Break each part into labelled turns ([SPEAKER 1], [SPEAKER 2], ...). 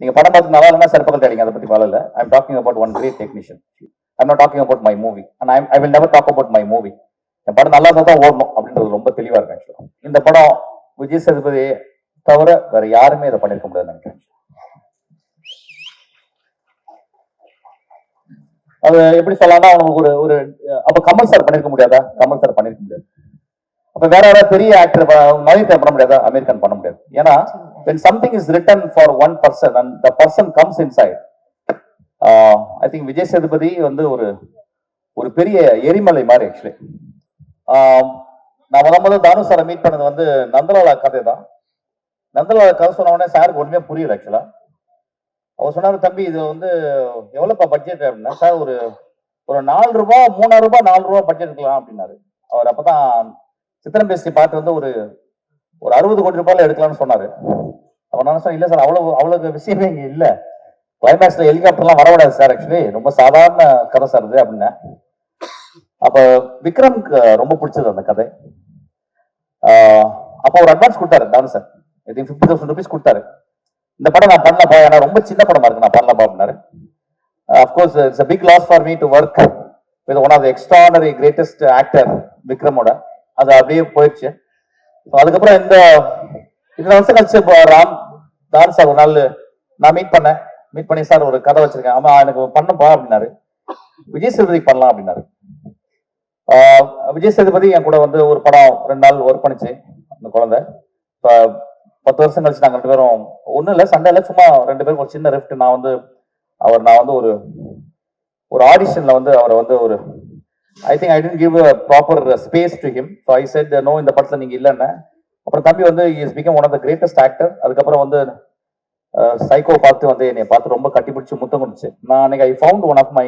[SPEAKER 1] நீங்க படம் பார்த்து நல்லா இல்லைன்னா சிறப்புகள் தேடிங்க, அதை பத்தி பரவாயில்ல. I am talking about one great technician. I am not talking about my movie and I will never talk about my movie. என் படம் நல்லா இருந்தால் தான் ஓடணும் அப்படின்றது ரொம்ப தெளிவா இருக்கு. ஆக்சுவலா இந்த படம் விஜய் சேதுபதி தவிர வேற யாருமே இதை பண்ணிருக்க முடியாதுன்னு நினைக்கிறேன். அது எப்படி சொல்லலாம்னா, அவனுக்கு ஒரு ஒரு அப்ப கமல் சார் பண்ணிருக்க முடியாதா? கமல் சார் பண்ணிருக்க முடியாது. அப்ப வேற யாராவது பெரிய ஆக்டர் மனிதன் பண்ண முடியாதா? அமெரிக்கன் பண்ண முடியாது. ஏன்னா when something is written for one person and the person comes inside, I think Vijay Sethupathi வந்து ஒரு ஒரு பெரிய எரிமலை மாதிரி. ஆக்சுவலி நான் முதல்ல தானு சாரை மீட் பண்ணது வந்து நந்தலாலா கதை தான். நந்தலாலா கதை சொன்ன உடனே சாருக்கு ஒண்ணுமே புரியல. ஆக்சுவலா அவர் சொன்னாரு, தம்பி இது வந்து எவ்வளவுப்பா பட்ஜெட் அப்படின்னா, சார் ஒரு ஒரு 4 ரூபாய் 3 ரூபாய் 4 ரூபாய் பட்ஜெட் இருக்கலாம் அப்படின்னாரு. அவர் அப்பதான் சித்திரம் பேசி பார்த்து வந்து ஒரு ஒரு 60 கோடி ரூபாயில எடுக்கலாம்னு சொன்னாரு. அப்ப நான் சொன்னேன், இல்ல சார் அவ்வளவு விஷயமே இங்க இல்ல, கிளைமேக்ஸ்ல ஹெலிகாப்டர்லாம் வரவிடாது சார், ஆக்சுவலி ரொம்ப சாதாரண கதை சார் இது அப்படின்னா. அப்ப விக்ரம்க்கு ரொம்ப பிடிச்சது அந்த கதை. அப்போ ஒரு அட்வான்ஸ் கொடுத்தாரு தானு சார், ஐ திங்க் 50,000 rupees கொடுத்தாரு. இந்த படம் நான் பண்ணலப்பா, ஏன்னா ரொம்ப சின்ன படமா இருக்கு, நான் பண்ணலப்பா அப்படின்னாரு. Of course it's a big loss for me to work with one of the extraordinary greatest actor விக்ரமோட. அது அப்படியே போயிடுச்சு. அதுக்கப்புறம் இந்த 2 வருஷம் கழிச்சு ராம் தானு சார் ஒரு நாள் நான் மீட் பண்ணி, சார் ஒரு கதை வச்சிருக்கேன், ஆமா எனக்கு பண்ணுப்பா அப்படின்னாரு. விஜய் சேதுபதி பண்ணலாம் அப்படின்னாரு. விஜய் சேதுபதி என் கூட வந்து ஒரு படம் 2 நாள் ஒர்க் பண்ணிச்சு அந்த குழந்தை. இப்போ 10 வருஷம் கழிச்சு நாங்கள் 2 பேரும் ஒன்றும் இல்லை, சண்டையில் சும்மா 2 பேரும் ஒரு சின்ன ரிஃப்ட். நான் வந்து ஒரு ஆடிஷன்ல வந்து அவரை வந்து ஒரு I think I tend give a proper space to him. So I said no, இந்த படத்தில் நீங்கள் இல்லைன்னு. அப்புறம் தம்பி வந்து is become one of the greatest actor. அதுக்கப்புறம் வந்து சைக்கோ பார்த்து வந்து என்னை பார்த்து ரொம்ப கட்டிப்பிடிச்சு முத்தம் கொடுத்துச்சு. நான் அன்னைக்கு I found one of my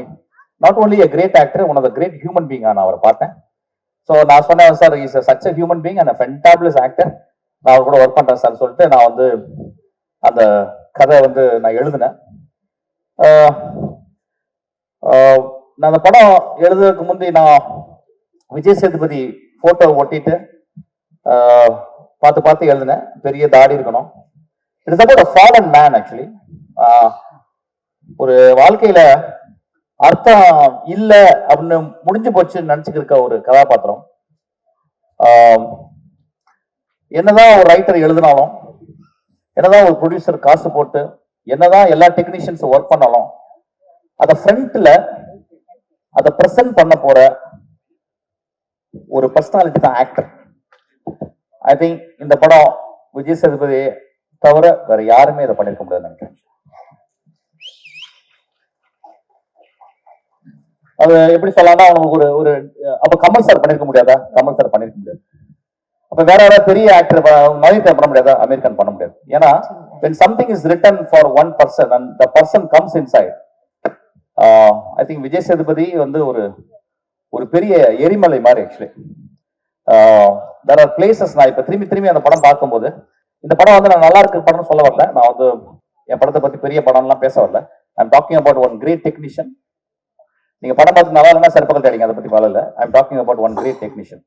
[SPEAKER 1] not only a great actor, one of the great human being நான் அவரை பார்த்தேன். ஸோ நான் சொன்னேன், sir is such a human being and a fantabulous actor, நான் அவர் கூட ஒர்க் பண்றேன் சார் சொல்லிட்டு நான் வந்து அந்த கதை வந்து நான் எழுதினேன். நான் அந்த படம் எழுதுறதுக்கு முந்தி நான் விஜய் சேதுபதி போட்டோ ஒட்டிட்டு பார்த்து எழுதினேன். பெரிய தாடி இருக்கணும். It is about a fallen man actually. ஒரு வாழ்க்கையில அர்த்தம் இல்ல அப்படின்னு முடிஞ்சு போச்சுன்னு நினைச்சுட்டு இருக்க ஒரு கதாபாத்திரம். என்னதான் ஒரு ரைட்டர் எழுதினாலும், என்னதான் ஒரு ப்ரொடியூசர் காசு போட்டு, என்னதான் எல்லா டெக்னீஷியன்ஸ் ஒர்க் பண்ணாலும், அத ஃப்ரண்ட்ல அதை பிரசன்ட் பண்ண போற ஒரு பர்சனாலிட்டி தான் ஆக்டர். ஐ திங்க் இந்த படம் விஜய் சேதுபதி தவிர வேற யாருமே இதை பண்ணிருக்க முடியாதுன்னு நினைக்கிறேன். அது எப்படி சொல்லலாம்னா, அவனுக்கு ஒரு ஒரு அப்ப கமல் சார் பண்ணிருக்க முடியாதா? கமல் சார் பண்ணிருக்க முடியாது. அப்ப வேற யாராவது பெரிய ஆக்டர் மனிதன் பண்ண முடியாதா? அமெரிக்கன் பண்ண முடியாது. ஏன்னா when something is written for one person and the person comes inside, I think Vijay Sethupathi வந்து ஒரு ஒரு பெரிய எரிமலை மாதிரி. ஆக்சுவலி there are places, நான் இப்ப திரும்பி அந்த படம் பார்க்கும்போது, இந்த படம் வந்து நான் நல்லா இருக்கு படம்னு சொல்ல வரல, நான் வந்து என் படத்தை பத்தி பெரிய படம்லாம் பேச வரல. I am talking about one great technician. நீங்க படம் பார்த்து நல்லா இல்லைன்னா சிறப்புகள் தேடிங்க, அதை பத்தி பரவாயில்ல. I am talking about one great technician.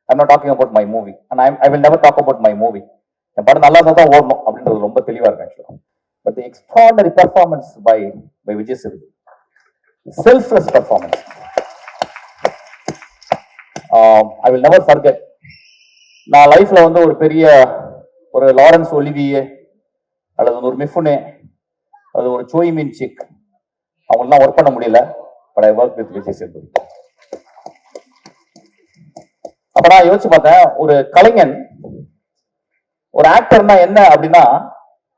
[SPEAKER 1] I am not talking about my movie and I will never talk about my movie. என் படம் நல்லா இருந்தால் தான் ஓடணும் அப்படின்றது ரொம்ப தெளிவா இருக்கு. ஆக்சுவலா but the extraordinary performance by Vijay Sethupathi, selfless performance. I will never forget. நான் லைஃப்ல வந்து ஒரு பெரிய ஒரு லாரன்ஸ் ஒலிவியே அல்லது ஒரு மிஃபுனே அது ஒரு சோய் மீன் சிக் அவங்களாம் ஒர்க் பண்ண முடியல. But I work with Vijay Sethupathi. அப்ப நான் யோசிச்சு பார்த்தேன், ஒரு கலைஞன் ஒரு ஆக்டர்னா என்ன அப்படின்னா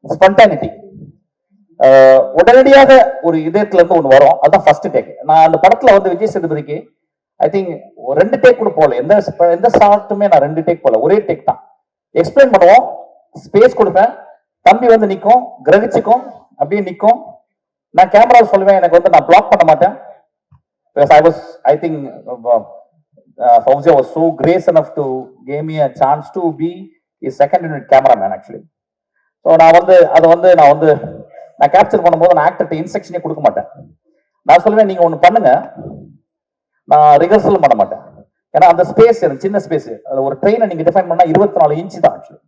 [SPEAKER 1] ஸ்பான்டானிட்டி. உடனடியாக ஒரு இதயத்துல இருந்து ஒண்ணு வரும், அதுதான் ஃபர்ஸ்ட் டேக். நான் அந்த படத்துல வந்து விஜய் சேதுபதிக்கு ஐ திங்க் 2 டேக் கூட போகல. எந்த ஷாட்டுமே நான் 2 டேக் போகல, ஒரே டேக் தான். எக்ஸ்பிளைன் பண்ணுவோம், ஸ்பேஸ் கொடுப்பேன், தம்பி வந்து நிற்கும், கிரகிச்சுக்கும், அப்படியே நிற்கும். நான் கேமரா சொல்லுவேன், எனக்கு வந்து நான் பிளாக் பண்ண மாட்டேன். Because I think Fauzi was so grace enough to give me a chance to be a second unit cameraman actually. So நான் கேப்சர் பண்ணும்போது நான் ஆக்டர்ட்ட இன்ஸ்ட்ரக்ஷனே கொடுக்க மாட்டேன். நான் சொல்லுவேன், நீங்க ஒண்ணு பண்ணுங்க, நான் ரிஹர்சல் பண்ண மாட்டேன். ஏன்னா அந்த ஸ்பேஸ் சின்ன ஸ்பேஸ், அது ஒரு ட்ரெயினை நீங்க டிஃபைன் பண்ணா 24 இன்ச்சு தான் ஆக்சுவலி.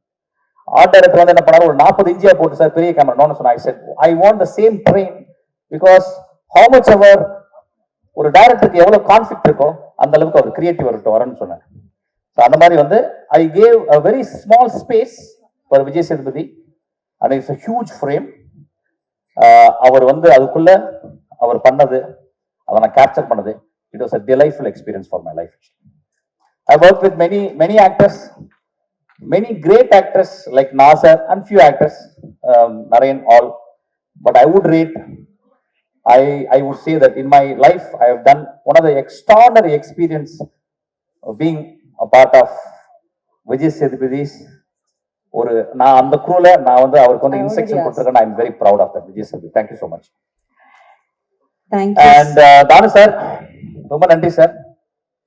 [SPEAKER 1] ஆர்ட் டைரக்டர் வந்து என்ன பண்ணாரு, ஒரு 40 இன்ச்சியா போட்டு சார் பெரிய கேமரா நோன்னு சொன்னா. ஐ set I want the same train, because how much ever ஒரு டைரக்டருக்கு எவ்வளவு கான்ஃபிளிக்ட் இருக்கோ அந்த அளவுக்கு அவர் கிரியேட்டிவ் வரணும்னு சொன்னார். ஸோ அந்த மாதிரி வந்து I gave a very small space for Vijay Sethupathi and it's a huge frame. அவர் வந்து அதுக்குள்ள அவர் பண்ணது, அதை நான் கேப்சர் பண்ணது, it was a delightful experience for my life. I worked with many actors, many great actors like Nasser and few actors, Narayan, all. But I would rate, I would say that in my life I have done one of the extraordinary experience of being a part of Vijay Sethupathis. ஒரு நான் அந்த குரூல நான் வந்து அவருக்கு வந்து instruction கொடுத்துருக்கேன். I am very proud of that Vijay Sethupathi. Thank you so much. And Thanu sir ரொம்ப நன்றி சார்.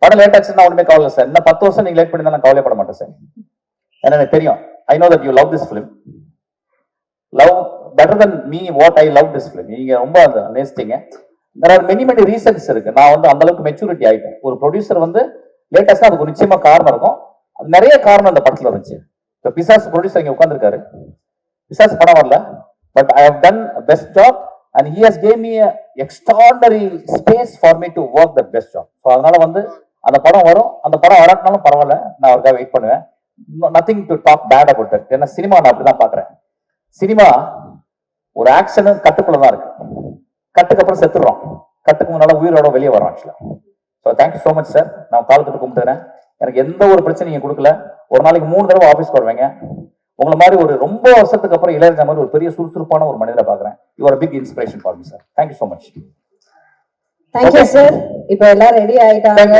[SPEAKER 1] படம் லேட் ஆச்சுன்னா ஒண்ணுமே கவலை சார். இன்னும் 10 வருஷம் நீங்க லேட் பண்ணி நான் கவலைப்பட மாட்டேன் சார். ஏன்னா எனக்கு தெரியும், I know that you love this film, love better than me what I love this film. நீங்க ரொம்ப அந்த நேசிட்டீங்க. there are many ரீசன்ஸ் இருக்கு. நான் வந்து அந்த அளவுக்கு மெச்சூரிட்டி ஆயிட்டேன். ஒரு ப்ரொடியூசர் வந்து லேட் ஆச்சுன்னா அதுக்கு நிச்சயமா காரணம் இருக்கும். நிறைய காரணம் அந்த படத்துல இருந்துச்சு. இப்போ பிசாஸ் ப்ரொடியூசர் இங்க உட்காந்துருக்காரு, பிசாஸ் படம் வரல, but I have done best job and he has gave me a extraordinary space for me to work the best job. So அதனால வந்து அந்த படம் வரும், அந்த படம் வராட்டினாலும் பரவாயில்ல, நான் அவருக்காக வெயிட் பண்ணுவேன். Nothing to talk bad about it. ஏன்னா சினிமா நான் அப்படிதான் பாக்குறேன். சினிமா ஒரு ஆக்ஷனு கட்டுக்குள்ள தான் இருக்கு. கட்டுக்கு அப்புறம் செத்துடுறோம், கட்டுக்கு முன்னால உயிரோட வெளியே வரோம் ஆக்சுவலா. So thank you so much sir. நான் காலத்துக்கு கும்பிட்டுறேன். எனக்கு எந்த ஒரு பிரச்சனையும் கொடுக்கல. ஒரு நாளைக்கு 3 தடவை ஆஃபீஸ்க்கு வருவேங்க. உங்களை மாதிரி ஒரு ரொம்ப வருஷத்துக்கு அப்புறம் இளையராஜா மாதிரி ஒரு பெரிய சுறுசுறுப்பான ஒரு மனிதரை பாக்குறேன். You are big inspiration for me sir. Thank you so much.
[SPEAKER 2] Thank you sir. இப்போ எல்லாம் ரெடி ஆயிட்டாங்க.